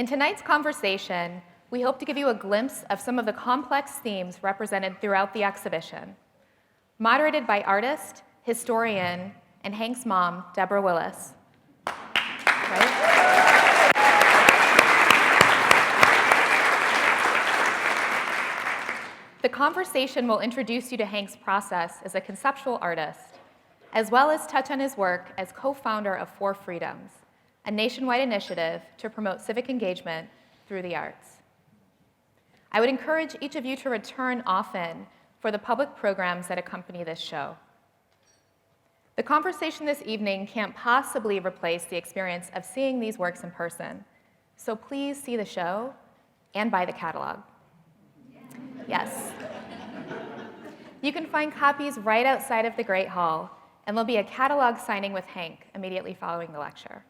In tonight's conversation, we hope to give you a glimpse of some of the complex themes represented throughout the exhibition. Moderated by artist, historian, and Hank's mom, Deborah Willis. Right? The conversation will introduce you to Hank's process as a conceptual artist, as well as touch on his work as co-founder of Four Freedoms, a nationwide initiative to promote civic engagement through the arts. I would encourage each of you to return often for the public programs that accompany this show. The conversation this evening can't possibly replace the experience of seeing these works in person, so please see the show and buy the catalog. Yes. You can find copies right outside of the Great Hall, and there'll be a catalog signing with Hank immediately following the lecture.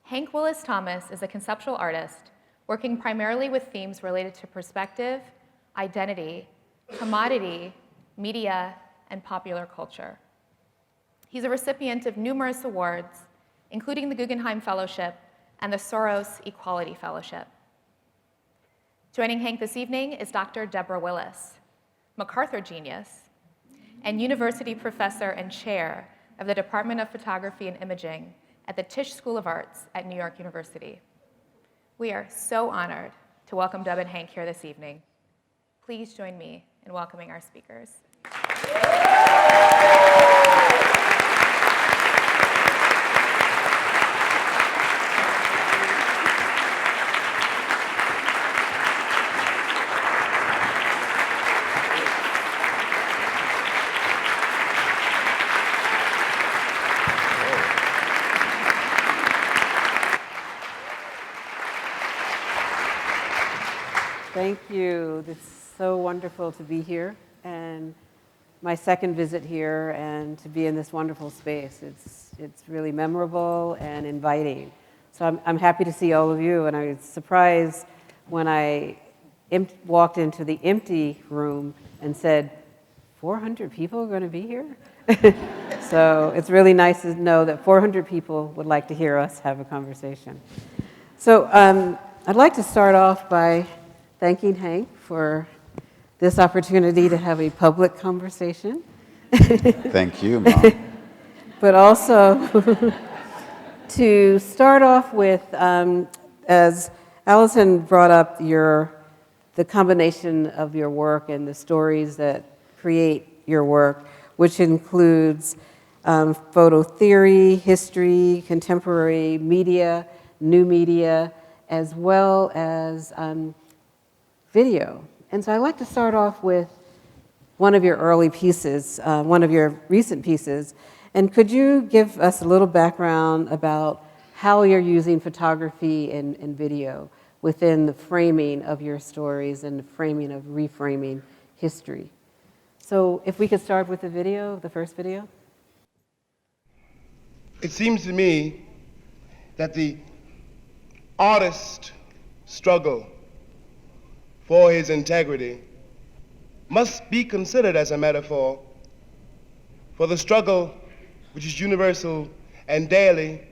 Hank Willis Thomas is a conceptual artist working primarily with themes related to perspective, identity, commodity, media, and popular culture. He's a recipient of numerous awards, including the Guggenheim Fellowship and the Soros Equality Fellowship. Joining Hank this evening is Dr. Deborah Willis, MacArthur genius, and university professor and chair of the Department of Photography and Imaging at the Tisch School of Arts at New York University. We are so honored to welcome Deb and Hank here this evening. Please join me in welcoming our speakers. Thank you. It's so wonderful to be here, and my second visit here, and to be in this wonderful space. It's really memorable and inviting. So I'm happy to see all of you, and I was surprised when I walked into the empty room and said, 400 people are going to be here? So it's really nice to know that 400 people would like to hear us have a conversation. So I'd like to start off by thanking Hank for this opportunity to have a public conversation. Thank you, Mom. But also to start off with, as Allison brought up the combination of your work and the stories that create your work, which includes photo theory, history, contemporary media, new media, as well as video. And so I'd like to start off with one of your early pieces, one of your recent pieces. And could you give us a little background about how you're using photography and video within the framing of your stories and the framing of reframing history? So if we could start with the video, the first video. It seems to me that the artist's struggle for his integrity must be considered as a metaphor for the struggle which is universal and daily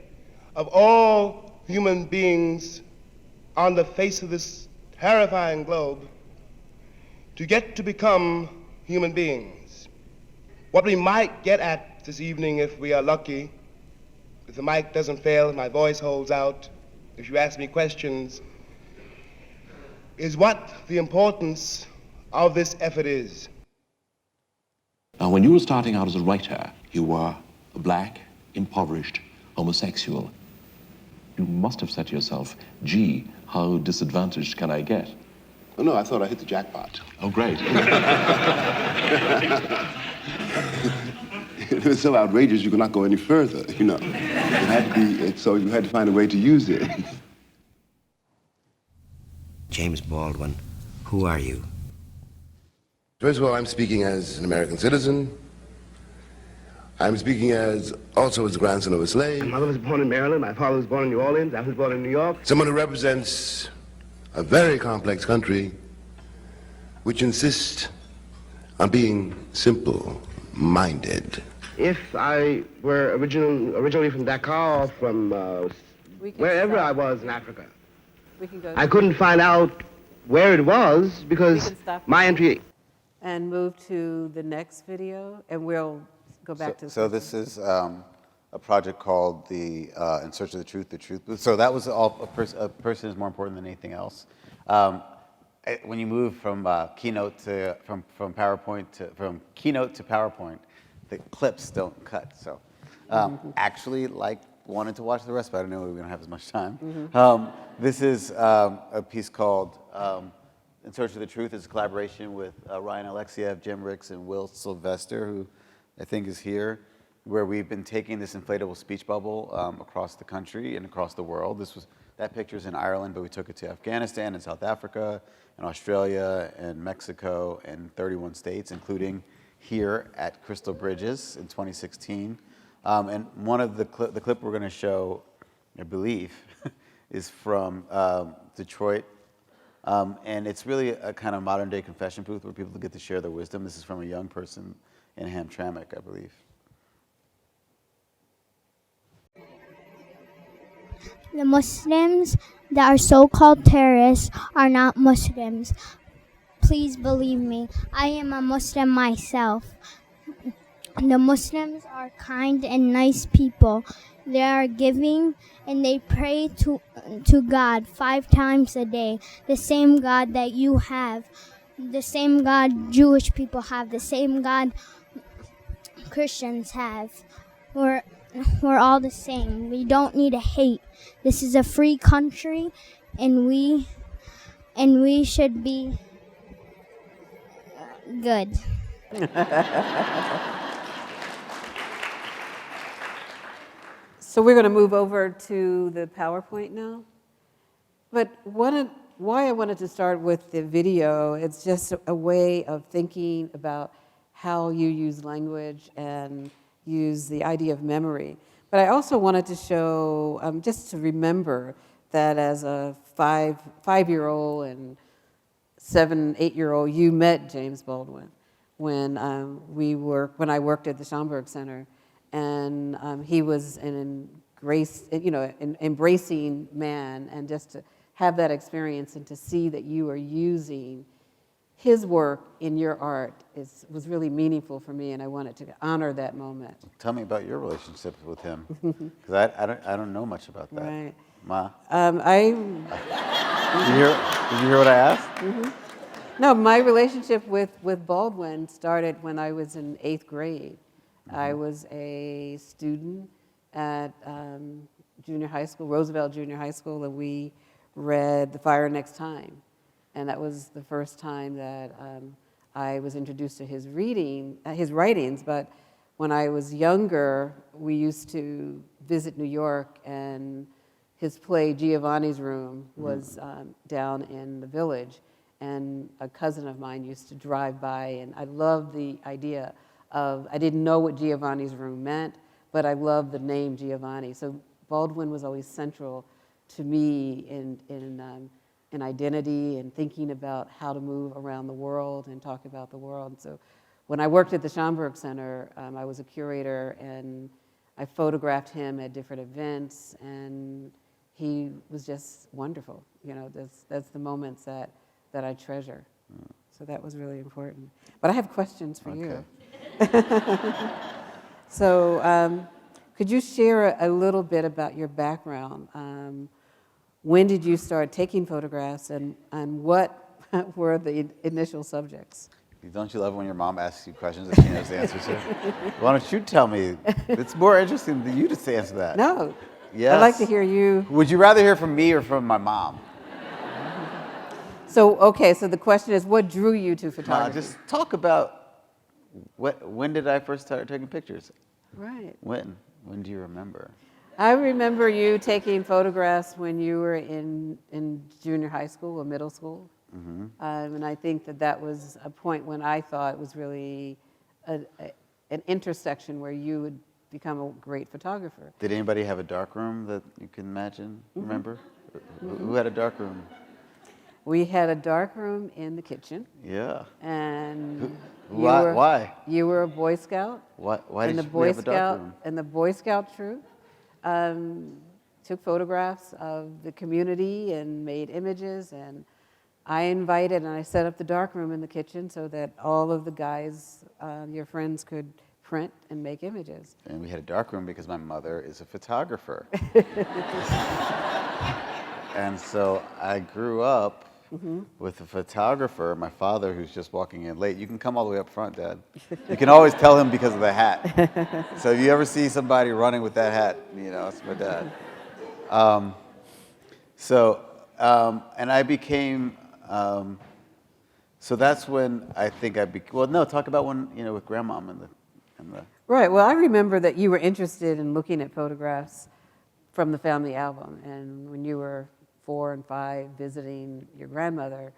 of all human beings on the face of this terrifying globe to get to become human beings. What we might get at this evening, if we are lucky, if the mic doesn't fail, if my voice holds out, if you ask me questions, is what the importance of this effort is. Now, when you were starting out as a writer, you were a black, impoverished homosexual. You must have said to yourself, gee, how disadvantaged can I get? Oh no, I thought I hit the jackpot. Oh, great. It was so outrageous you could not go any further, you know. It had to be, so you had to find a way to use it. James Baldwin, who are you? First of all, I'm speaking as an American citizen. I'm speaking also as the grandson of a slave. My mother was born in Maryland, my father was born in New Orleans, I was born in New York. Someone who represents a very complex country which insists on being simple-minded. if I were originally from Dakar or from We can wherever stop. I was in Africa, We can go I couldn't find out where it was because can stop. my entry. and move to the next video, and we'll go back to So this is a project called the In Search of the Truth Booth. So that was all, a person is more important than anything else. When you move from Keynote to, from PowerPoint to, from Keynote to PowerPoint, the clips don't cut. So actually, like, wanted to watch the rest, but I didn't know we were going to have as much time. This is a piece called In Search of the Truth. It's a collaboration with Ryan Alexiev, Jim Ricks, and Will Sylvester, who I think is here, where we've been taking this inflatable speech bubble across the country and across the world. That picture's in Ireland, but we took it to Afghanistan and South Africa and Australia and Mexico and 31 states, including here at Crystal Bridges in 2016. And one of the clip we're going to show, I believe, is from Detroit. And it's really a kind of modern day confession booth where people get to share their wisdom. This is from a young person in Hamtramck, I believe. The Muslims that are so-called terrorists are not Muslims. Please believe me. I am a Muslim myself. The Muslims are kind and nice people. They are giving and they pray to God 5 times a day. The same God that you have. The same God Jewish people have. The same God Christians have. We're all the same. We don't need to hate. This is a free country, and we should be good. So we're going to move over to the PowerPoint now. But why I wanted to start with the video, it's just a way of thinking about how you use language and use the idea of memory. But I also wanted to show, just to remember that as a five-year-old and 7, 8-year-old, you met James Baldwin when I worked at the Schomburg Center, and he was an embracing man, and just to have that experience and to see that you are using his work in your art was really meaningful for me, and I wanted to honor that moment. Tell me about your relationship with him, because I don't know much about that. Right. Ma? Did you hear what I asked? Mm-hmm. No, my relationship with Baldwin started when I was in 8th grade. Mm-hmm. I was a student at junior high school, Roosevelt Junior High School, and we read The Fire Next Time. And that was the first time that I was introduced to his writings. But when I was younger, we used to visit New York, and his play Giovanni's Room was down in the Village. And a cousin of mine used to drive by, and I loved the idea of, I didn't know what Giovanni's Room meant, but I loved the name Giovanni. So Baldwin was always central to me in identity and thinking about how to move around the world and talk about the world. So when I worked at the Schomburg Center, I was a curator, and I photographed him at different events, and he was just wonderful. You know, that's the moments that I treasure. So that was really important. But I have questions for you. So could you share a little bit about your background? When did you start taking photographs, and what were the initial subjects? Don't you love when your mom asks you questions that she knows the answer to? Why don't you tell me? It's more interesting than you to answer that. No. Yes. I'd like to hear you. Would you rather hear from me or from my mom? So, okay, so the question is, what drew you to photography? Just talk about when did I first start taking pictures? Right. When do you remember? I remember you taking photographs when you were in junior high school or middle school. Mm-hmm. And I think that was a point when I thought it was really an intersection where you would become a great photographer. Did anybody have a dark room that you can imagine, remember? Mm-hmm. Who had a dark room? We had a dark room in the kitchen, Yeah. and Why? You were a Boy Scout. Why in did the we have a dark room? And the Boy Scout troop took photographs of the community and made images, and I invited and I set up the dark room in the kitchen so that all of the guys, your friends, could print and make images. And we had a dark room because my mother is a photographer. And so I grew up with a photographer, my father, who's just walking in late. You can come all the way up front, Dad. You can always tell him because of the hat. So if you ever see somebody running with that hat, you know, it's my dad. And I became, so that's when I think talk about when, you know, with Grandmom and the. Right, well, I remember that you were interested in looking at photographs from the family album, and when you were 4 and 5 visiting your grandmother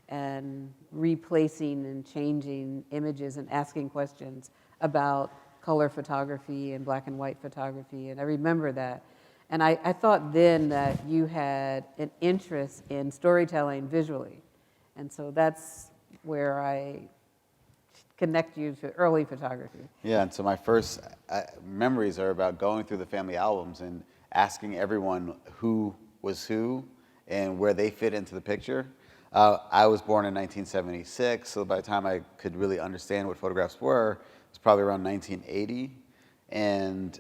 and replacing and changing images and asking questions about color photography and black and white photography, and I remember that. And I thought then that you had an interest in storytelling visually, and so that's where I connect you to early photography. Yeah, and so my first memories are about going through the family albums and asking everyone who was who and where they fit into the picture. I was born in 1976, so by the time I could really understand what photographs were, it was probably around 1980. And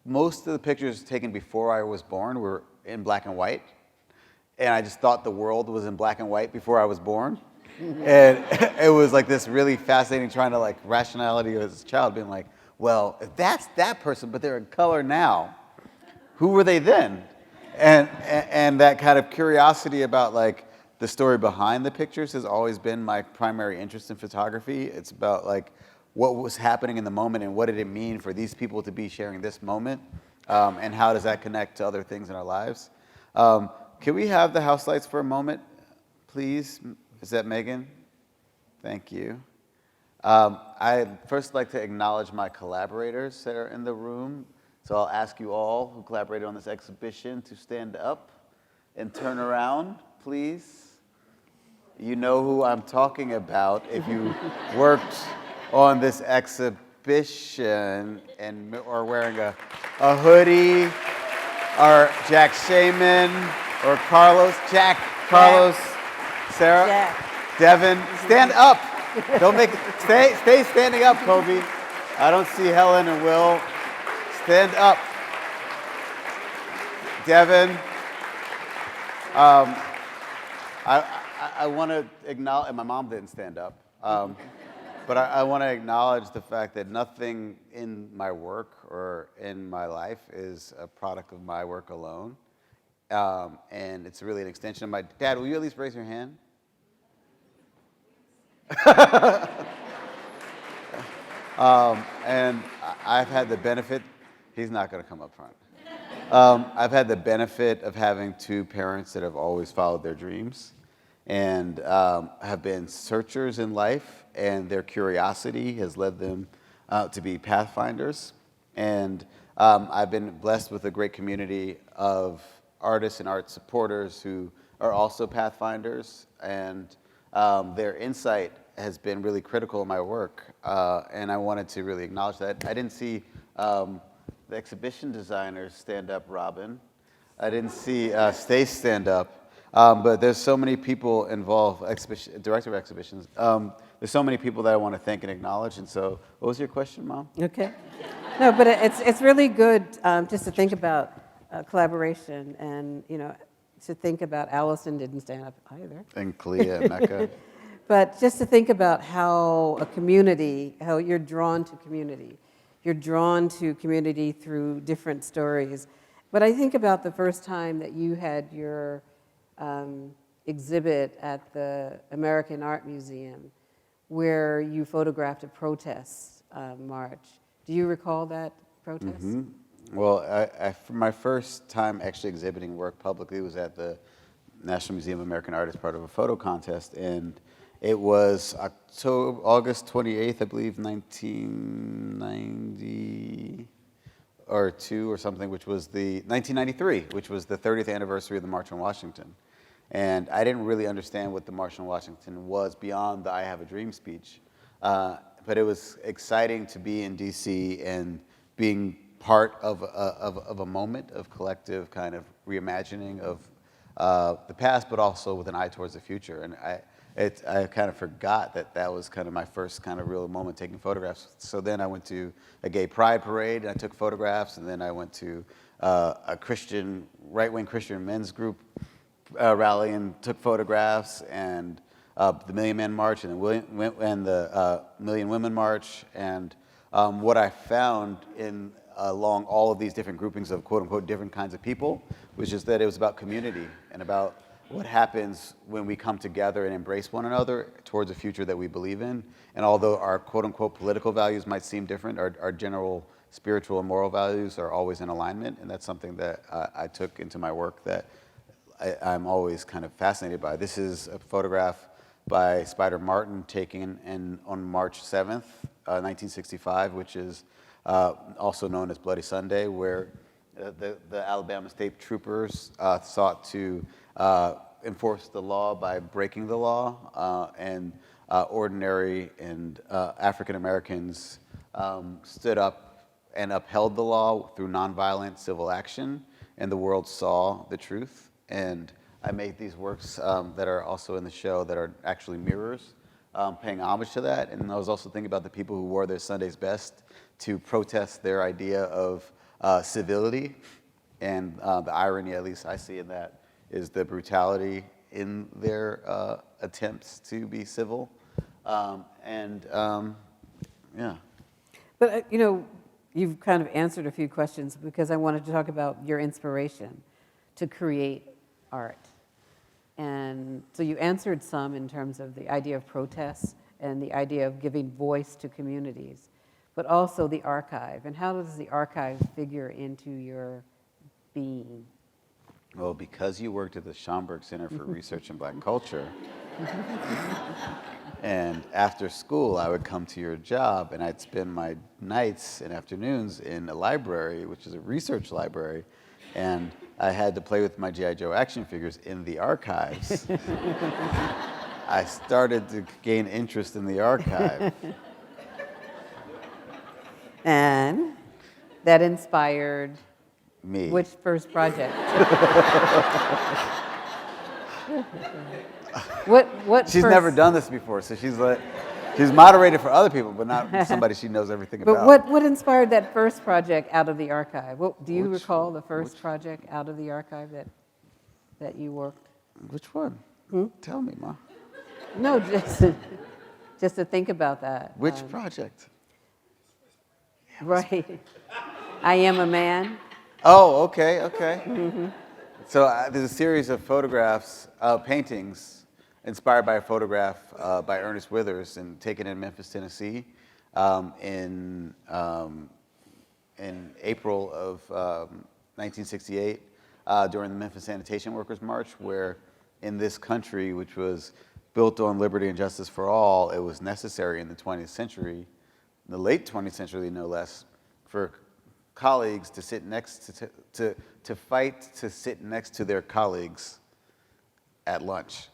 most of the pictures taken before I was born were in black and white. And I just thought the world was in black and white before I was born. And it was like this really fascinating trying to like rationality as a child, being like, well, if that's that person, but they're in color now, who were they then? And that kind of curiosity about like the story behind the pictures has always been my primary interest in photography. It's about like what was happening in the moment and what did it mean for these people to be sharing this moment, and how does that connect to other things in our lives. Can we have the house lights for a moment, please? Is that Megan? Thank you. I'd first like to acknowledge my collaborators that are in the room. So I'll ask you all who collaborated on this exhibition to stand up and turn around, please. You know who I'm talking about if you worked on this exhibition and or wearing a hoodie, or Jack Shaman, or Carlos, Sarah, Jack. Devin, stand up. Don't make stay standing up, Kobe. I don't see Helen and Will. Stand up. Devin. I want to acknowledge, and my mom didn't stand up, but I want to acknowledge the fact that nothing in my work or in my life is a product of my work alone. And it's really an extension of my dad. Will you at least raise your hand? And I've had the benefit, he's not going to come up front. I've had the benefit of having 2 parents that have always followed their dreams and have been searchers in life, and their curiosity has led them to be pathfinders. And I've been blessed with a great community of artists and art supporters who are also pathfinders, and their insight has been really critical in my work, and I wanted to really acknowledge that. I didn't see the exhibition designers stand up, Robin. I didn't see Stace stand up, but there's so many people involved, director of exhibitions. There's so many people that I want to thank and acknowledge, and so what was your question, Mom? Okay. No, but it's really good just to think about collaboration, and you know, to think about Allison didn't stand up either. And Clea and Mecca. But just to think about how a community, how you're drawn to community. You're drawn to community through different stories. But I think about the first time that you had your exhibit at the American Art Museum, where you photographed a protest march. Do you recall that protest? Mm-hmm. Well, my first time actually exhibiting work publicly was at the National Museum of American Art as part of a photo contest, and it was August 28th, I believe, 1990 or 2 or something, which was the 1993, which was the 30th anniversary of the March on Washington. And I didn't really understand what the March on Washington was beyond the I Have a Dream speech. But it was exciting to be in DC and being part of a moment of collective kind of reimagining of the past, but also with an eye towards the future. And I kind of forgot that was kind of my first kind of real moment taking photographs. So then I went to a gay pride parade and I took photographs, and then I went to a Christian, right-wing Christian men's group rally and took photographs, and the Million Man March and the Million Women March. And what I found along all of these different groupings of quote-unquote different kinds of people was just that it was about community and about what happens when we come together and embrace one another towards a future that we believe in. And although our quote-unquote political values might seem different, our general spiritual and moral values are always in alignment. And that's something that I took into my work that I'm always kind of fascinated by. This is a photograph by Spider Martin taken on March 7th, 1965, which is also known as Bloody Sunday, where the Alabama State Troopers sought to enforce the law by breaking the law, and ordinary and African Americans stood up and upheld the law through nonviolent civil action, and the world saw the truth. And I made these works that are also in the show that are actually mirrors, paying homage to that. And I was also thinking about the people who wore their Sunday's best to protest their idea of civility. And the irony, at least I see in that, is the brutality in their attempts to be civil. Yeah. But, you've kind of answered a few questions because I wanted to talk about your inspiration to create art. And so you answered some in terms of the idea of protest and the idea of giving voice to communities, but also the archive. And how does the archive figure into your being? Well, because you worked at the Schomburg Center for Research in Black Culture, and after school I would come to your job and I'd spend my nights and afternoons in a library, which is a research library, and I had to play with my G.I. Joe action figures in the archives. I started to gain interest in the archive. And that inspired Me. which first project? What She's first, never done this before, so she's moderated for other people, but not somebody she knows everything But about. what inspired that first project out of the archive? Do you Which- recall the first project out of the archive that you worked? Which one? Tell me, Ma. No, just to think about that. Which project? Right. I Am a Man. Oh, okay. So there's a series of photographs, paintings, inspired by a photograph by Ernest Withers and taken in Memphis, Tennessee, in April of 1968 during the Memphis Sanitation Workers March, where in this country, which was built on liberty and justice for all, it was necessary in the 20th century, the late 20th century no less, for colleagues to sit next to fight to sit next to their colleagues at lunch.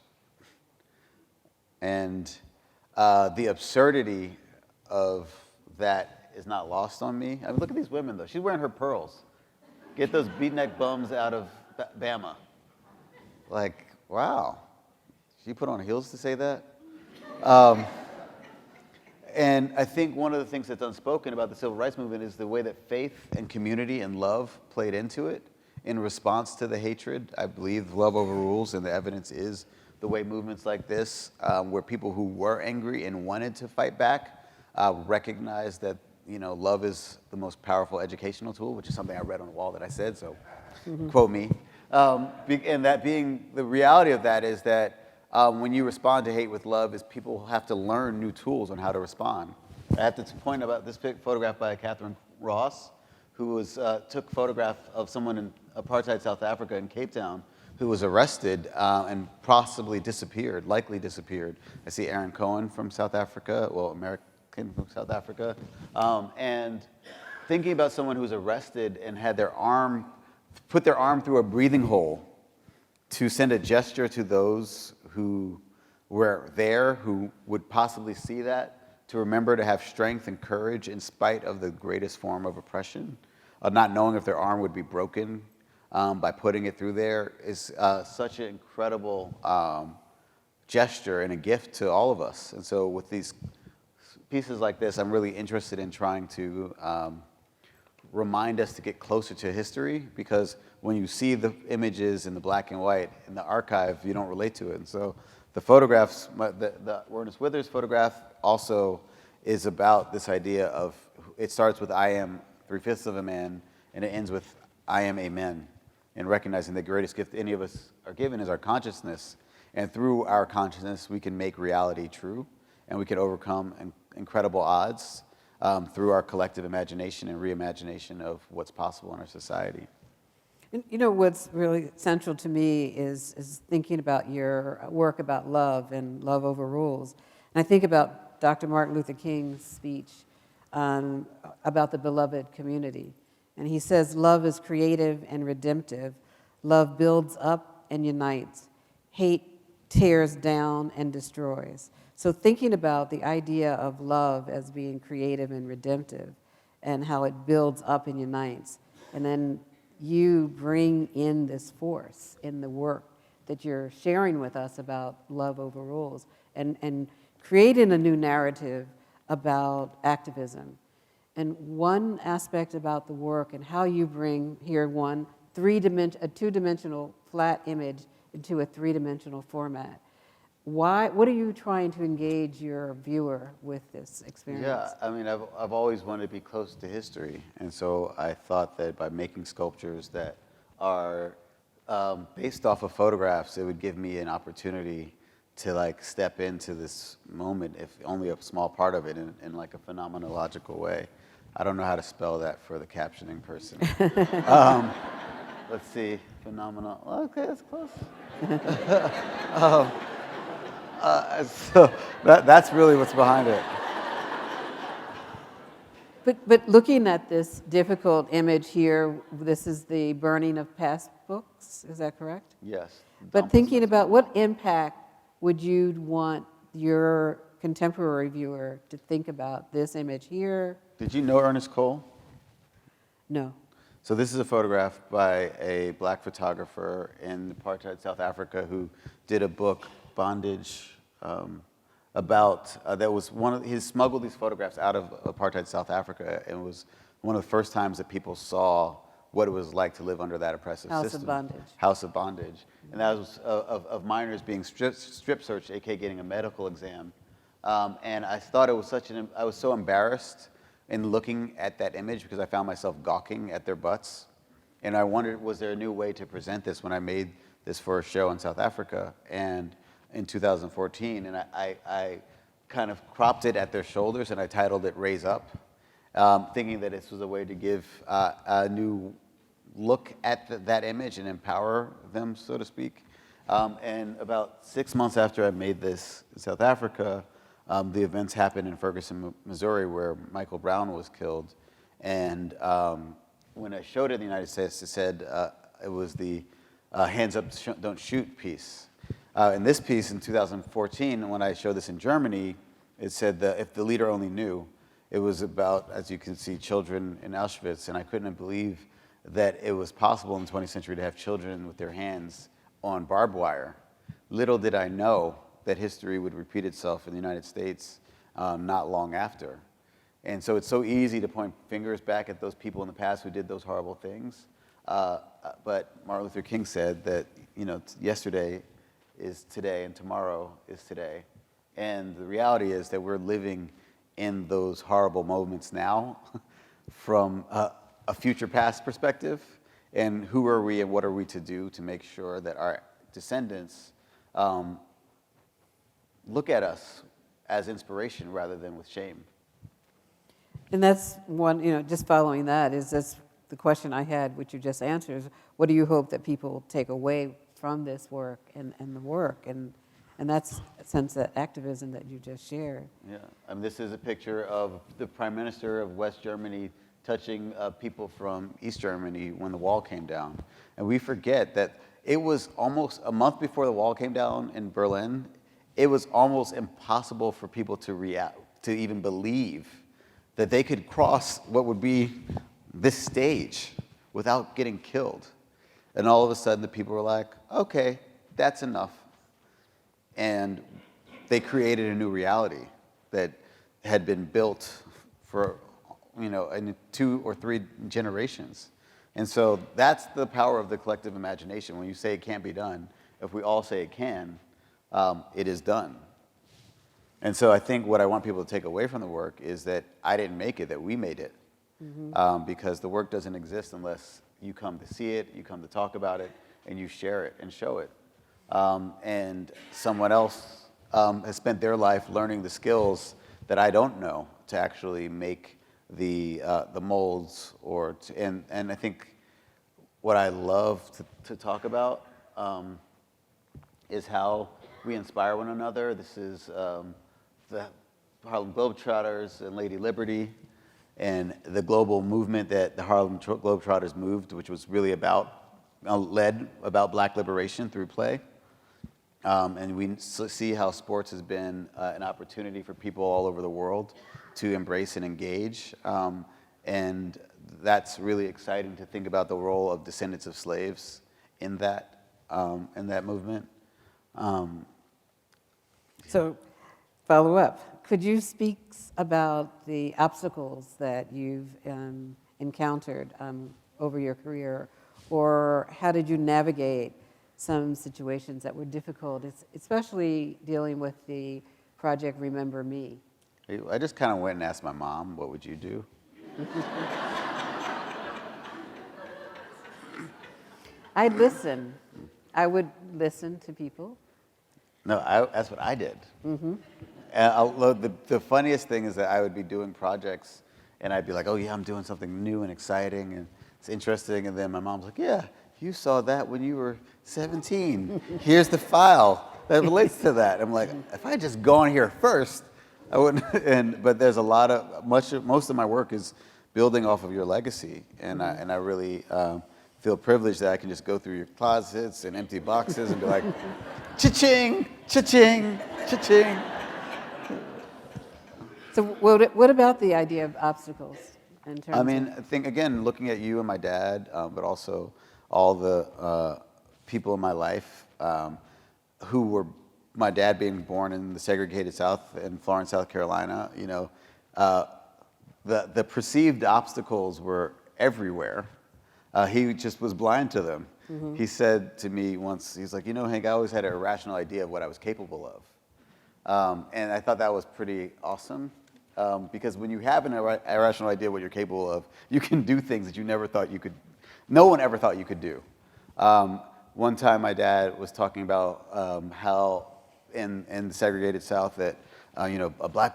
And the absurdity of that is not lost on me. I mean, look at these women, though. She's wearing her pearls. Get those beatnik bums out of Bama. Like, wow. She put on heels to say that? And I think one of the things that's unspoken about the civil rights movement is the way that faith and community and love played into it in response to the hatred. I believe love overrules, and the evidence is the way movements like this, where people who were angry and wanted to fight back, recognized that love is the most powerful educational tool, which is something I read on the wall that I said, so quote me. And that being the reality of that is that when you respond to hate with love, is people have to learn new tools on how to respond. I have to point about this photograph by Catherine Ross, who took a photograph of someone in apartheid South Africa in Cape Town who was arrested and possibly disappeared, likely disappeared. I see Aaron Cohen from South Africa, well, American from South Africa, and thinking about someone who was arrested and had put their arm through a breathing hole to send a gesture to those who were there, who would possibly see that, to remember to have strength and courage in spite of the greatest form of oppression, not knowing if their arm would be broken by putting it through there, is such an incredible gesture and a gift to all of us. And so with these pieces like this, I'm really interested in trying to remind us to get closer to history, because when you see the images in the black and white in the archive, you don't relate to it. And so the photographs, the Ernest Withers photograph also is about this idea of, it starts with I am 3/5 of a man, and it ends with I am amen, and recognizing the greatest gift any of us are given is our consciousness. And through our consciousness, we can make reality true, and we can overcome incredible odds through our collective imagination and reimagination of what's possible in our society. And you know, what's really central to me is thinking about your work about love and love overrules. And I think about Dr. Martin Luther King's speech about the beloved community. And he says, love is creative and redemptive. Love builds up and unites. Hate tears down and destroys. So thinking about the idea of love as being creative and redemptive and how it builds up and unites. And then you bring in this force in the work that you're sharing with us about love overrules and creating a new narrative about activism. And one aspect about the work and how you bring here a two-dimensional flat image into a three-dimensional format. What are you trying to engage your viewer with this experience? Yeah, I mean, I've always wanted to be close to history, and so I thought that by making sculptures that are based off of photographs, it would give me an opportunity to like step into this moment, if only a small part of it, in like a phenomenological way. I don't know how to spell that for the captioning person. Let's see, phenomenal. Okay, that's close. So that's really what's behind it. But looking at this difficult image here, this is the burning of past books, is that correct? Yes. But thinking about what impact would you want your contemporary viewer to think about this image here? Did you know Ernest Cole? No. So this is a photograph by a black photographer in apartheid South Africa who did a book, Bondage, he smuggled these photographs out of apartheid South Africa, and it was one of the first times that people saw what it was like to live under that oppressive House system. of bondage. House of bondage. And that was of minors being strip searched, aka getting a medical exam. And I thought it was I was so embarrassed in looking at that image because I found myself gawking at their butts. And I wondered, was there a new way to present this when I made this for a show in South Africa and in 2014? And I kind of cropped it at their shoulders and I titled it Raise Up, thinking that this was a way to give a new look at that image and empower them, so to speak. And about 6 months after I made this in South Africa, the events happened in Ferguson, Missouri, where Michael Brown was killed. And when I showed it in the United States, it said it was the hands up, don't shoot piece. In this piece in 2014, when I showed this in Germany, it said that if the leader only knew, it was about, as you can see, children in Auschwitz. And I couldn't believe that it was possible in the 20th century to have children with their hands on barbed wire. Little did I know that history would repeat itself in the United States not long after. And so it's so easy to point fingers back at those people in the past who did those horrible things. But Martin Luther King said that, yesterday is today and tomorrow is today. And the reality is that we're living in those horrible moments now from a future past perspective. And who are we and what are we to do to make sure that our descendants look at us as inspiration rather than with shame? And that's one, just following that's the question I had, which you just answered, is what do you hope that people take away from this work and the work? And that's a sense of activism that you just shared. Yeah, this is a picture of the Prime Minister of West Germany touching people from East Germany when the wall came down. And we forget that it was almost a month before the wall came down in Berlin. It was almost impossible for people to even believe that they could cross what would be this stage without getting killed. And all of a sudden, the people were like, okay, that's enough. And they created a new reality that had been built for, in 2 or 3 generations. And so that's the power of the collective imagination. When you say it can't be done, if we all say it can, it is done. And so I think what I want people to take away from the work is that I didn't make it, that we made it. Because the work doesn't exist unless you come to see it, you come to talk about it, and you share it and show it. And someone else has spent their life learning the skills that I don't know to actually make the molds, and I think what I love to talk about is how we inspire one another. This is the Harlem Globetrotters and Lady Liberty, and the global movement that the Harlem Globetrotters moved, which was really led about Black liberation through play. And we see how sports has been an opportunity for people all over the world to embrace and engage. And that's really exciting to think about the role of descendants of slaves in that movement. So, follow up. Could you speak about the obstacles that you've encountered over your career, or how did you navigate some situations that were difficult, especially dealing with the project Remember Me? I just kind of went and asked my mom, what would you do? I'd listen. I would listen to people. No, that's what I did. The funniest thing is that I would be doing projects, and I'd be like, oh yeah, I'm doing something new and exciting, and it's interesting. And then my mom's like, yeah, you saw that when you were 17. Here's the file that relates to that. I'm like, if I had just gone here first, I wouldn't. But there's a lot of, most of my work is building off of your legacy, and I really feel privileged that I can just go through your closets and empty boxes and be like, cha-ching, cha-ching, cha-ching. So what about the idea of obstacles in terms I think, again, looking at you and my dad, but also all the people in my life who were, my dad being born in the segregated South in Florence, South Carolina, the perceived obstacles were everywhere. He just was blind to them. He said to me once, he's like, Hank, I always had an irrational idea of what I was capable of. And I thought that was pretty awesome. Because when you have an irrational idea of what you're capable of, you can do things that you never thought you could, no one ever thought you could do. One time my dad was talking about how in the segregated South that,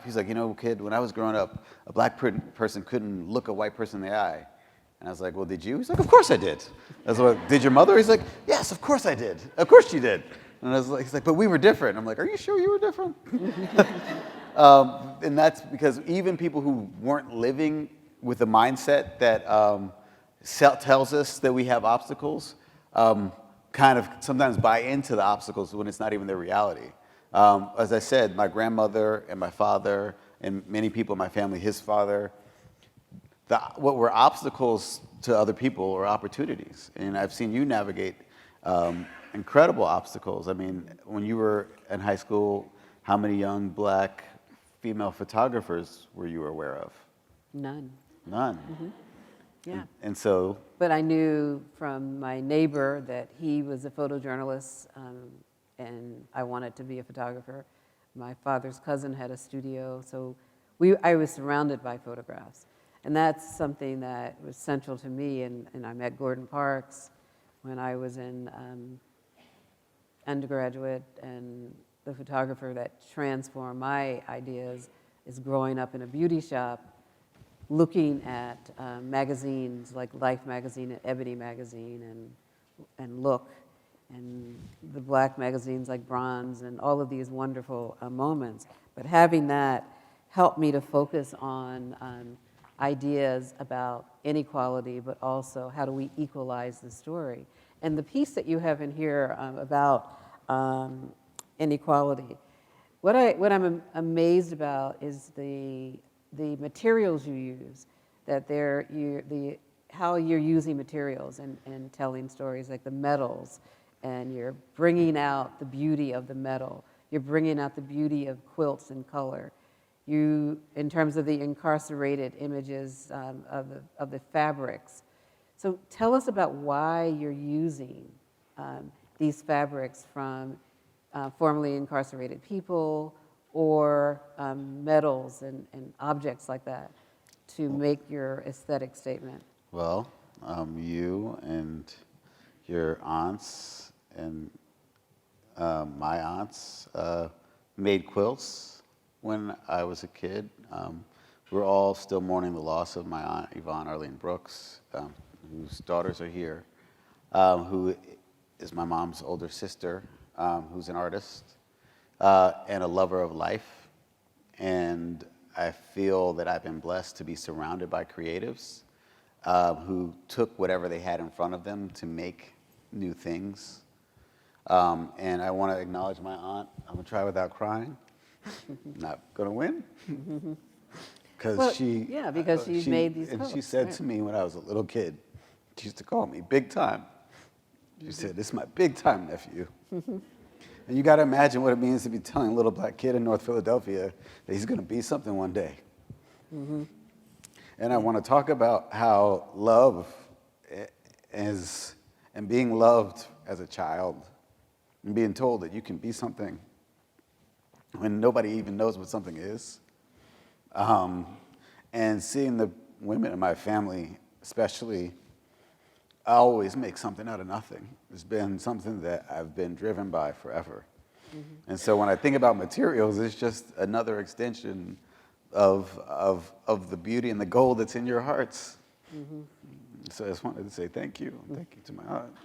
he's like, kid, when I was growing up, a black person couldn't look a white person in the eye. And I was like, well, did you? He's like, of course I did. I was like, did your mother? He's like, yes, of course I did. Of course you did. And he's like, but we were different. I'm like, are you sure you were different? And that's because even people who weren't living with the mindset that tells us that we have obstacles kind of sometimes buy into the obstacles when it's not even their reality. As I said, my grandmother and my father and many people in my family, his father, what were obstacles to other people were opportunities. And I've seen you navigate incredible obstacles. I mean, when you were in high school, how many young black female photographers were you aware of? None. None. Yeah. And so. But I knew from my neighbor that he was a photojournalist, and I wanted to be a photographer. My father's cousin had a studio, so I was surrounded by photographs. And that's something that was central to me, and I met Gordon Parks when I was in undergraduate, and the photographer that transformed my ideas is growing up in a beauty shop, looking at magazines like Life magazine and Ebony magazine and Look, and the black magazines like Bronze, and all of these wonderful moments. But having that helped me to focus on ideas about inequality, but also how do we equalize the story. And the piece that you have in here about inequality, what I'm amazed about is the materials you use, that how you're using materials and telling stories, like the metals, and you're bringing out the beauty of the metal. You're bringing out the beauty of quilts and color. You, in terms of the incarcerated images of the fabrics. So tell us about why you're using these fabrics from formerly incarcerated people or metals and objects like that to make your aesthetic statement. Well, you and your aunts and my aunts made quilts when I was a kid. We're all still mourning the loss of my aunt, Yvonne Arlene Brooks, whose daughters are here, who is my mom's older sister, who's an artist and a lover of life. And I feel that I've been blessed to be surrounded by creatives who took whatever they had in front of them to make new things. And I want to acknowledge my aunt. I'm going to try without crying. Not going to win. Because she made these and quilts, she said right. to me when I was a little kid, she used to call me big time. She said, "This is my big time nephew." And you got to imagine what it means to be telling a little black kid in North Philadelphia that he's going to be something one day. And I want to talk about how love is, and being loved as a child, and being told that you can be something when nobody even knows what something is. And seeing the women in my family, especially, always make something out of nothing. It's been something that I've been driven by forever. And so when I think about materials, it's just another extension of the beauty and the gold that's in your hearts. So I just wanted to say thank you. Thank you to my aunt.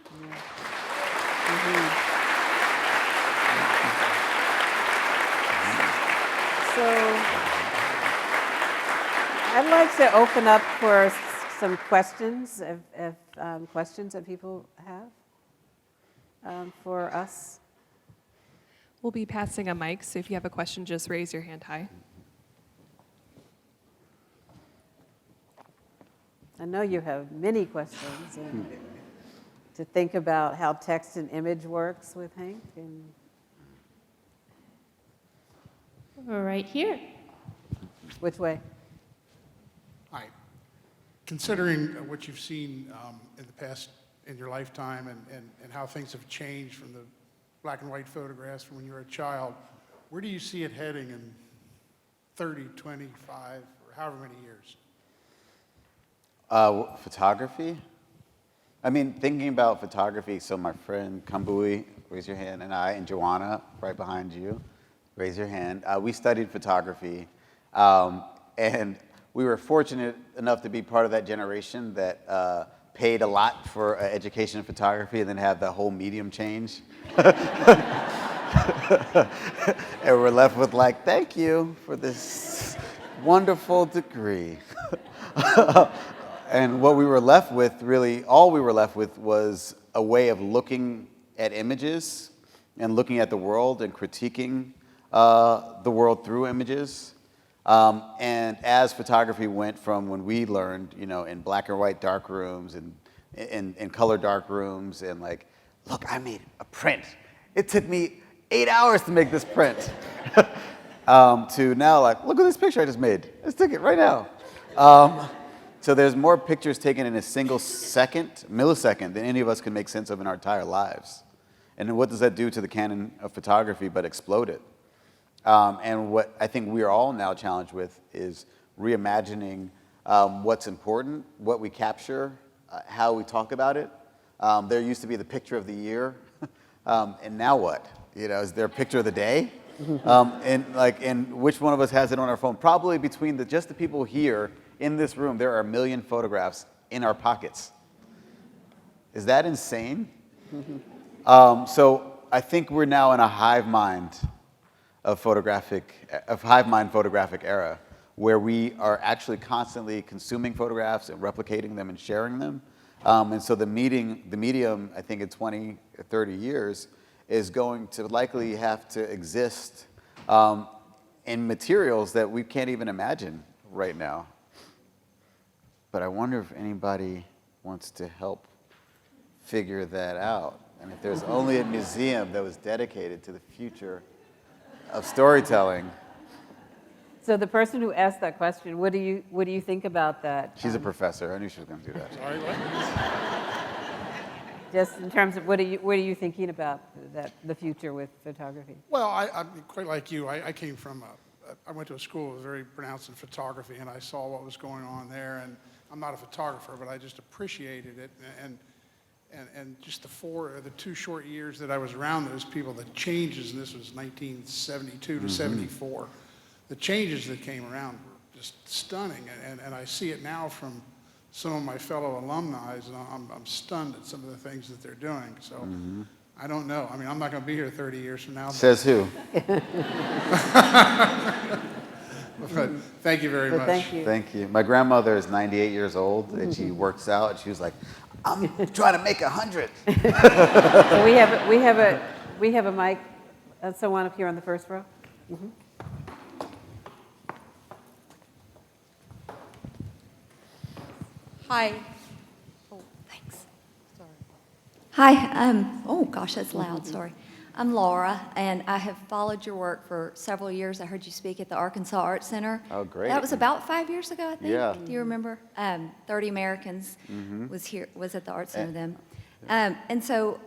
So I'd like to open up for some questions, if questions that people have for us. We'll be passing a mic, so if you have a question, just raise your hand high. I know you have many questions and to think about how text and image works with Hank. And Right here. which way? Hi. Considering what you've seen in the past, in your lifetime, and how things have changed from the black and white photographs from when you were a child, where do you see it heading in 30, 25, or however many years? Photography? I mean, thinking about photography, so my friend Kambui, raise your hand, and I, and Joanna, right behind you, raise your hand. We studied photography, and we were fortunate enough to be part of that generation that paid a lot for education in photography and then have the whole medium change. And we're left with like, thank you for this wonderful degree. And what we were left with, really, all we were left with was a way of looking at images and looking at the world and critiquing the world through images. And as photography went from when we learned, you know, in black and white dark rooms and in color dark rooms and like, look, I made a print. It took me 8 hours to make this print. To now like, look at this picture I just made. Let's take it right now. So there's more pictures taken in a single millisecond, than any of us can make sense of in our entire lives. And what does that do to the canon of photography but explode it? And what I think we are all now challenged with is reimagining what's important, what we capture, how we talk about it. There used to be the picture of the year, and now what? You know, is there a picture of the day? And which one of us has it on our phone? Probably between just the people here in this room, there are 1 million photographs in our pockets. Is that insane? So I think we're now in a hive mind photographic era, where we are actually constantly consuming photographs and replicating them and sharing them, And so the medium, I think in 20 or 30 years, is going to likely have to exist in materials that we can't even imagine right now. But I wonder if anybody wants to help figure that out. And if there's only a museum that was dedicated to the future of storytelling. So the person who asked that question, what do you think about that? She's a professor. I knew she was going to do that. Sorry, what? Just in terms of what are you thinking about the future with photography? Well, I'm quite like you. I came from I went to a school that was very pronounced in photography, and I saw what was going on there. And I'm not a photographer, but I just appreciated it. And just the 2 short years that I was around those people, the changes, and this was 1972 to 74, the changes that came around were just stunning. And I see it now from some of my fellow alumni, and I'm stunned at some of the things that they're doing. So I don't know. I mean, I'm not going to be here 30 years from now. Says who? But thank you very much. Thank you. Thank you. My grandmother is 98 years old, and she works out, and she was like, I'm trying to make 100. So we have a mic. Someone up here on the first row. Hi. Oh, thanks. Sorry. Hi. Oh gosh, that's loud. Sorry. I'm Laura, and I have followed your work for several years. I heard you speak at the Arkansas Art Center. Oh, great. That was about 5 years ago, I think. Yeah. Do you remember? 30 Americans was at the Art Center then. And so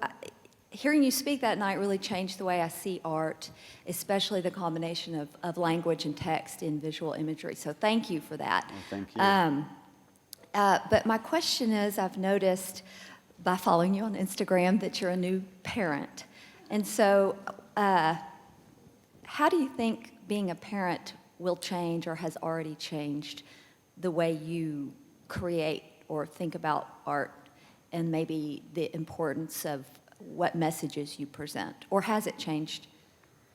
hearing you speak that night really changed the way I see art, especially the combination of language and text in visual imagery. So thank you for that. Well, thank you. But my question is, I've noticed by following you on Instagram that you're a new parent. And so how do you think being a parent will change or has already changed the way you create or think about art and maybe the importance of what messages you present? Or has it changed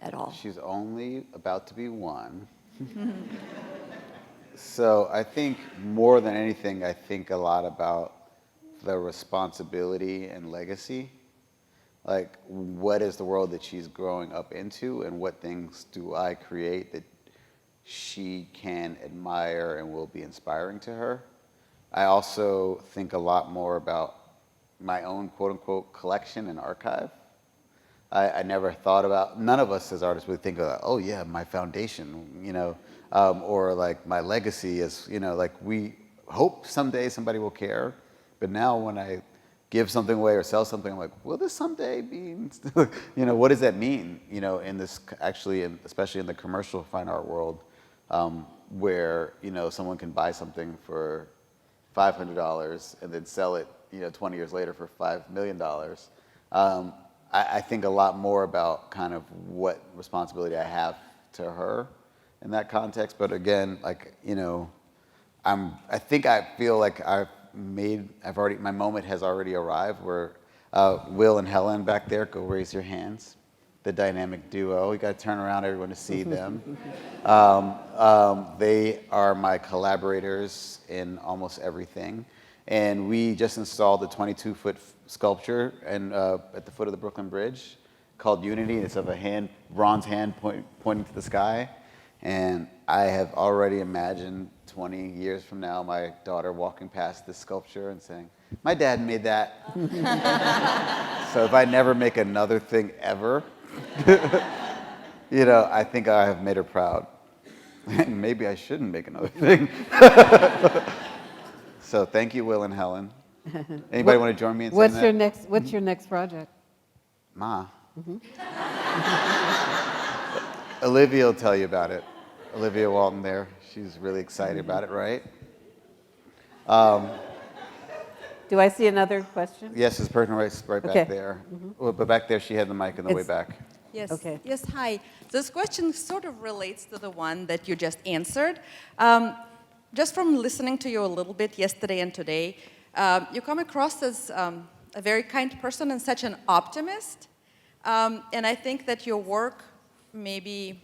at all? She's only about to be 1. So I think more than anything, I think a lot about the responsibility and legacy. Like, what is the world that she's growing up into, and what things do I create that she can admire and will be inspiring to her? I also think a lot more about my own quote-unquote collection and archive. I never thought about, none of us as artists would think of, oh yeah, my foundation, or like my legacy is, like we hope someday somebody will care. But now when I give something away or sell something, I'm like, will this someday be, what does that mean? In this, actually, especially in the commercial fine art world, where, someone can buy something for $500 and then sell it, 20 years later for $5 million. I think a lot more about kind of what responsibility I have to her in that context. But again, like, I think I feel like my moment has already arrived where Will and Helen back there, go raise your hands. The dynamic duo. You got to turn around, everyone, to see them. They are my collaborators in almost everything. And we just installed a 22-foot sculpture at the foot of the Brooklyn Bridge called Unity. It's of a bronze hand pointing to the sky. And I have already imagined 20 years from now my daughter walking past this sculpture and saying, my dad made that. So if I never make another thing ever, I think I have made her proud. And maybe I shouldn't make another thing. So thank you, Will and Helen. Anybody want to join me in saying that? What's your next project? Ma. Olivia will tell you about it. Olivia Walton there. She's really excited about it, right? Do I see another question? Yes, this person right back there. Well, but back there, she had the mic on the way back. Yes. Okay. Yes, hi. This question sort of relates to the one that you just answered. Just from listening to you a little bit yesterday and today, you come across as a very kind person and such an optimist. And I think that your work maybe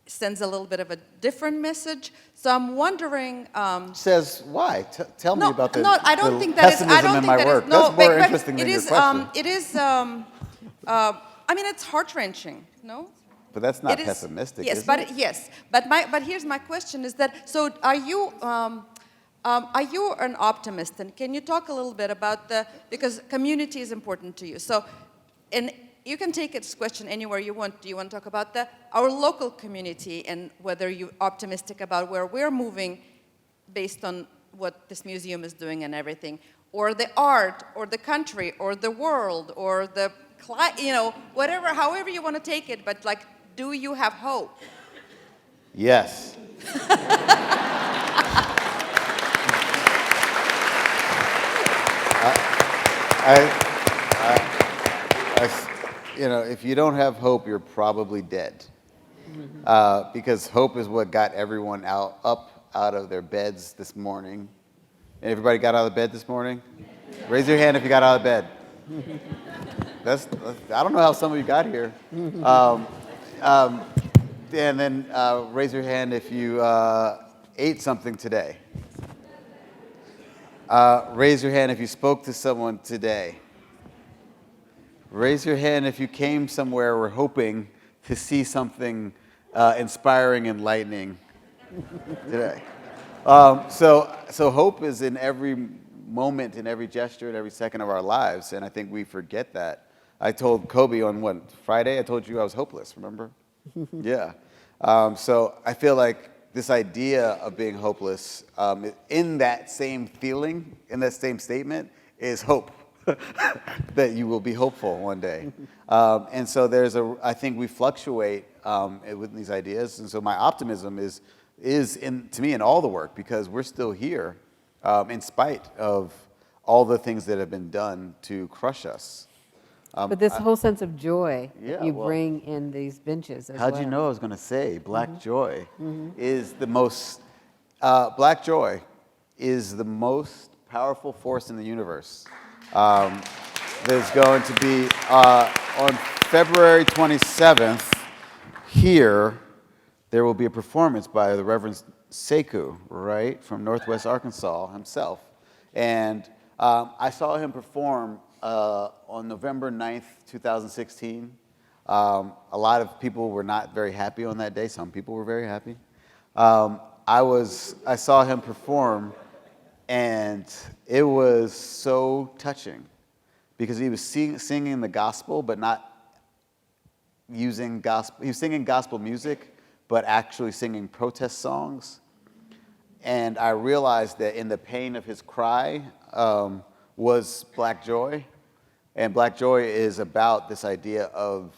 sends a little bit of a different message. So I'm wondering. Says why? Tell me about the No, I don't think that is. I pessimism don't in think my that work. is. No, That's more but interesting than your question. It is. I mean, it's heart-wrenching. No. But that's not It is- pessimistic, Yes, is but it? yes, but here's my question: is that so? Are you an optimist? And can you talk a little bit about because community is important to you. So, and you can take this question anywhere you want. Do you want to talk about our local community and whether you're optimistic about where we're moving, based on what this museum is doing and everything, or the art, or the country, or the world, or the whatever, however you want to take it, but like, do you have hope? Yes. If you don't have hope, you're probably dead. Because hope is what got everyone up out of their beds this morning. And everybody got out of bed this morning? Raise your hand if you got out of bed. I don't know how some of you got here. And then raise your hand if you ate something today. Raise your hand if you spoke to someone today. Raise your hand if you came somewhere or hoping to see something inspiring, enlightening today. So hope is in every moment, in every gesture, in every second of our lives, and I think we forget that. I told Kobe on Friday, I told you I was hopeless, remember? Yeah. So I feel like this idea of being hopeless, in that same feeling, in that same statement, is hope. That you will be hopeful one day. And so I think we fluctuate with these ideas. And so my optimism is to me in all the work, because we're still here in spite of all the things that have been done to crush us. But this whole sense of joy Yeah, you well, bring in these benches as how'd well. you know I was going to say black joy is the most, black joy is the most powerful force in the universe. There's going to be, on February 27th, here, there will be a performance by the Reverend Sekou, right, from Northwest Arkansas himself. And I saw him perform on November 9th, 2016. A lot of people were not very happy on that day. Some people were very happy. I saw him perform, and it was so touching because he was singing the gospel, but not using gospel. He was singing gospel music, but actually singing protest songs. And I realized that in the pain of his cry was black joy. And black joy is about this idea of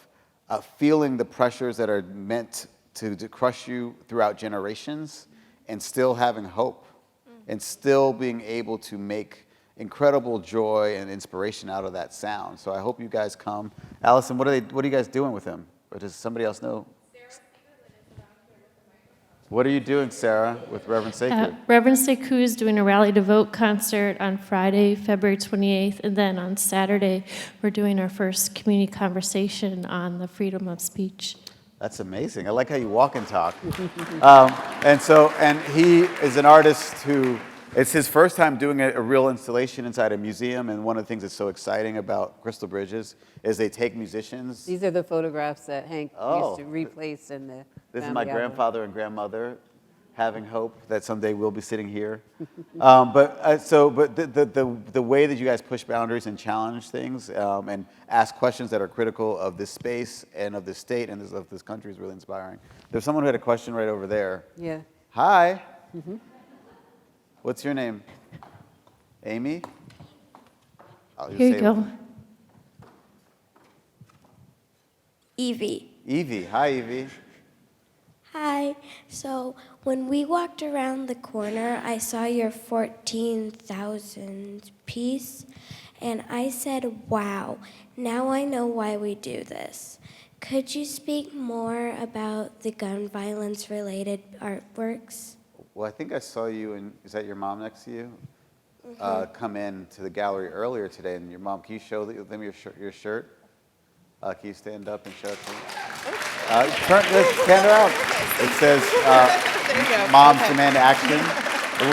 feeling the pressures that are meant to crush you throughout generations and still having hope and still being able to make incredible joy and inspiration out of that sound. So I hope you guys come. Allison, what are you guys doing with him? Or does somebody else know? What are you doing, Sarah, with Reverend Sekou? Reverend Sekou is doing a Rally to Vote concert on Friday, February 28th, and then on Saturday, we're doing our first community conversation on the freedom of speech. That's amazing. I like how you walk and talk. And he is an artist who, it's his first time doing a real installation inside a museum, and one of the things that's so exciting about Crystal Bridges is they take musicians. These are the photographs that Hank used to replace in the This is family my album. grandfather and grandmother having hope that someday we'll be sitting here. But the way that you guys push boundaries and challenge things and ask questions that are critical of this space and of this state and of this country is really inspiring. There's someone who had a question right over there. Yeah. Hi. What's your name? Amy? Here you go. Evie. Evie. Hi, Evie. Hi. So when we walked around the corner, I saw your 14,000 piece, and I said, wow, now I know why we do this. Could you speak more about the gun violence related artworks? Well, I think I saw you, is that your mom next to you? Come in to the gallery earlier today, and your mom, can you show them your shirt? Can you stand up and show it to them? Stand around. It says, Moms Demand Action.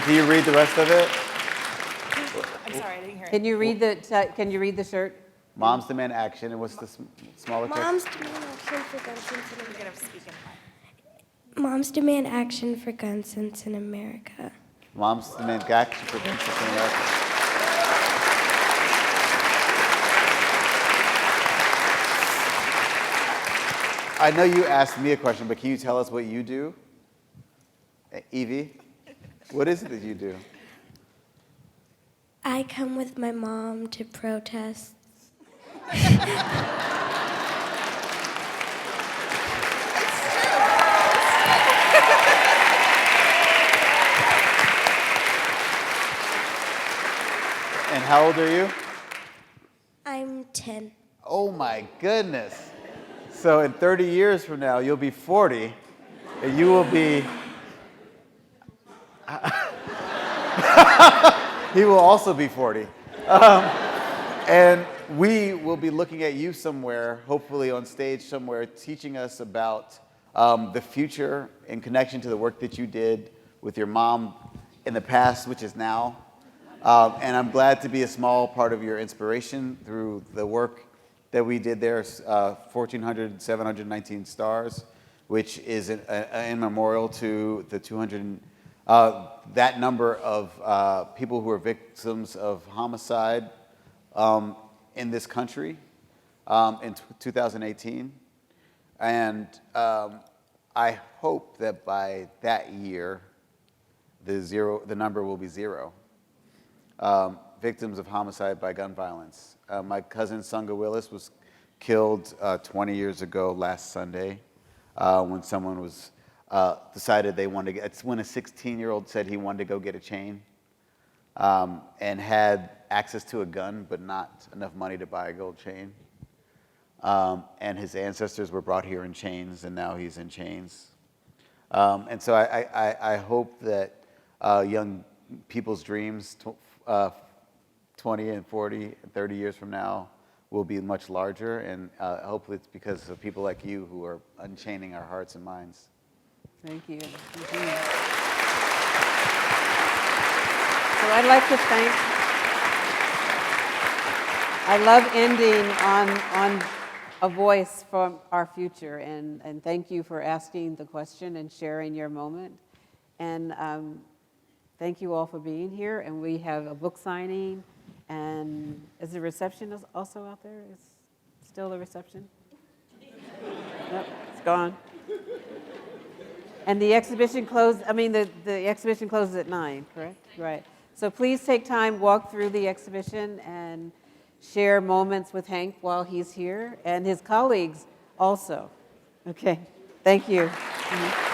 Can you read the rest of it? I'm sorry, I didn't hear it. Can you read the shirt? Moms Demand Action. And what's the smaller text? Moms demand action for gun sense in You're America. going to speak in Moms demand action for gun sense in America. Moms Demand Action for Gun Sense in America. I know you asked me a question, but can you tell us what you do? Evie, what is it that you do? I come with my mom to protests. And how old are you? I'm 10. Oh my goodness. So in 30 years from now, you'll be 40, and you will be... He will also be 40. And we will be looking at you somewhere, hopefully on stage somewhere, teaching us about the future in connection to the work that you did with your mom in the past, which is now. And I'm glad to be a small part of your inspiration through the work that we did there, 1,719 stars, which is in memorial to the 200, that number of people who are victims of homicide in this country in 2018. And I hope that by that year, the number will be zero. Victims of homicide by gun violence. My cousin Sunga Willis was killed 20 years ago last Sunday when someone was decided they wanted to get, it's when a 16-year-old said he wanted to go get a chain and had access to a gun but not enough money to buy a gold chain. And his ancestors were brought here in chains, and now he's in chains. And so I hope that young people's dreams 20 and 40 and 30 years from now will be much larger, and hopefully it's because of people like you who are unchaining our hearts and minds. Thank you. So I'd like to thank, I love ending on a voice from our future, and thank you for asking the question and sharing your moment. And thank you all for being here, and we have a book signing, and is the reception also out there? Is still a reception? Nope, it's gone. And the exhibition the exhibition closes at 9, correct? Right. So please take time, walk through the exhibition, and share moments with Hank while he's here, and his colleagues also. Okay, thank you. Mm-hmm.